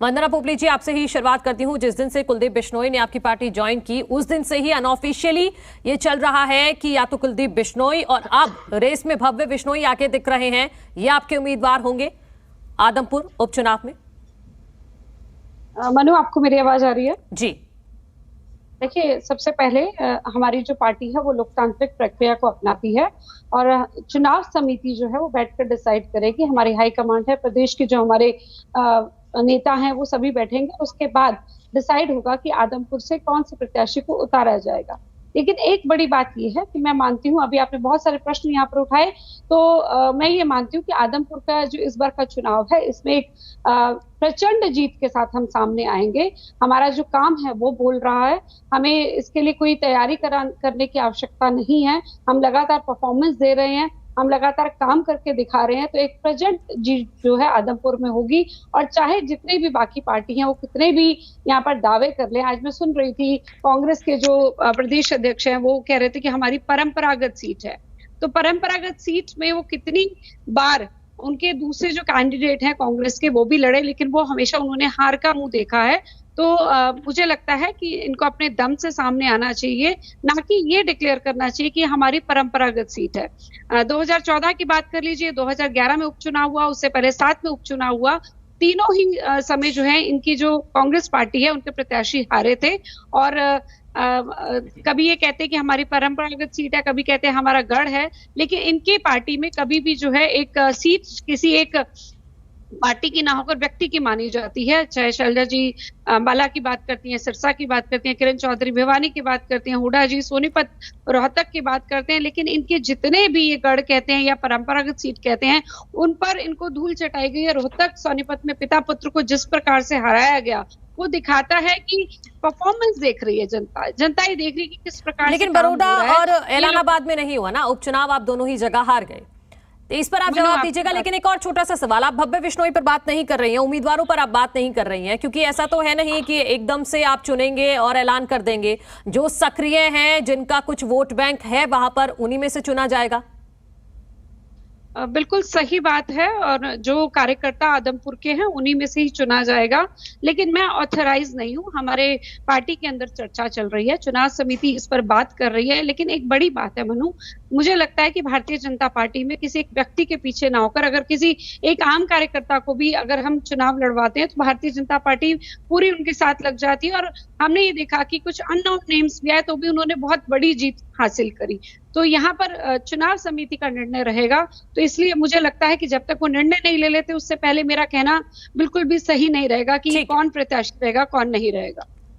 वंदना पोपली जी, आपसे ही शुरुआत करती हूं। जिस दिन से कुलदीप बिश्नोई ने आपकी पार्टी ज्वाइन की, उस दिन से ही अनऑफिशियली ये चल रहा है कि या तो कुलदीप बिश्नोई और अब रेस में भव्य बिश्नोई आके दिख रहे हैं, ये आपके उम्मीदवार होंगे आदमपुर उपचुनाव में। मनु, आपको मेरी आवाज आ रही है? जी देखिए, सबसे पहले हमारी जो पार्टी है वो लोकतांत्रिक प्रक्रिया को अपनाती है और चुनाव समिति जो है वो बैठकर डिसाइड करेगी। हमारी हाई कमांड है, प्रदेश के जो हमारे नेता हैं वो सभी बैठेंगे, उसके बाद डिसाइड होगा कि आदमपुर से कौन से प्रत्याशी को उतारा जाएगा। लेकिन एक बड़ी बात यह है कि मैं मानती हूँ, अभी आपने बहुत सारे प्रश्न यहाँ पर उठाए, तो मैं ये मानती हूँ कि आदमपुर का जो इस बार का चुनाव है, इसमें एक प्रचंड जीत के साथ हम सामने आएंगे। हमारा जो काम है वो बोल रहा है, हमें इसके लिए कोई तैयारी करने की आवश्यकता नहीं है। हम लगातार परफॉर्मेंस दे रहे हैं, हम लगातार काम करके दिखा रहे हैं, तो एक प्रचंड जीत जो है आदमपुर में होगी। और चाहे जितने भी बाकी पार्टी हैं वो कितने भी यहाँ पर दावे कर लें। आज मैं सुन रही थी कांग्रेस के जो प्रदेश अध्यक्ष हैं वो कह रहे थे कि हमारी परंपरागत सीट है, तो परंपरागत सीट में वो कितनी बार उनके दूसरे जो कैंडिडेट हैं कांग्रेस के वो भी लड़े, लेकिन वो हमेशा उन्होंने हार का मुंह देखा है। तो मुझे लगता है कि इनको अपने दम से सामने आना चाहिए, ना कि ये डिक्लेयर करना चाहिए कि हमारी परंपरागत सीट है। 2014 की बात कर लीजिए, 2011 में उपचुनाव हुआ, उससे पहले 7 में उपचुनाव हुआ। तीनों ही समय जो है इनकी जो कांग्रेस पार्टी है उनके प्रत्याशी हारे थे। और कभी ये कहते हैं कि हमारी परंपरागत सीट है, कभी कहते हैं हमारा गढ़ है, लेकिन इनके पार्टी में कभी भी जो है एक सीट किसी एक पार्टी की ना होकर व्यक्ति की मानी जाती है। चाहे शैलजा जी अंबाला की बात करती हैं, सिरसा की बात करती हैं, किरण चौधरी भिवानी की बात करती हैं, हुड्डा जी सोनीपत रोहतक की बात करते हैं, लेकिन इनके जितने भी ये गढ़ कहते हैं या परंपरागत सीट कहते हैं, उन पर इनको धूल चटाई गई है। रोहतक सोनीपत में पिता पुत्र को जिस प्रकार से हराया गया, वो दिखाता है कि परफॉर्मेंस देख रही है जनता, जनता ही देख रही है कि किस प्रकार। लेकिन बड़ौदा और इलाहाबाद में नहीं हुआ ना उपचुनाव, आप दोनों ही जगह हार गए, तो इस पर आप जवाब दीजिएगा। लेकिन एक और छोटा सा सवाल, आप भव्य बिश्नोई पर बात नहीं कर रही हैं, उम्मीदवारों पर आप बात नहीं कर रही हैं, क्योंकि ऐसा तो है नहीं कि एकदम से आप चुनेंगे और ऐलान कर देंगे। जो सक्रिय हैं, जिनका कुछ वोट बैंक है वहां पर, उन्हीं में से चुना जाएगा। बिल्कुल सही बात है, और जो कार्यकर्ता आदमपुर के हैं उन्हीं में से ही चुना जाएगा। लेकिन मैं ऑथराइज नहीं हूं, हमारे पार्टी के अंदर चर्चा चल रही है, चुनाव समिति इस पर बात कर रही है। लेकिन एक बड़ी बात है मनु, मुझे लगता है कि भारतीय जनता पार्टी में किसी एक व्यक्ति के पीछे ना होकर, अगर किसी एक आम कार्यकर्ता को भी अगर हम चुनाव लड़वाते हैं तो भारतीय जनता पार्टी पूरी उनके साथ लग जाती है। और हमने ये देखा कि कुछ अननोन नेम्स भी आए तो भी उन्होंने बहुत बड़ी जीत हासिल करी। तो यहाँ पर चुनाव समिति का निर्णय रहेगा, तो इसलिए मुझे लगता है कि जब तक वो निर्णय नहीं ले लेते उससे पहले मेरा कहना बिल्कुल भी सही नहीं रहेगा कि कौन प्रत्याशी रहेगा कौन नहीं रहेगा।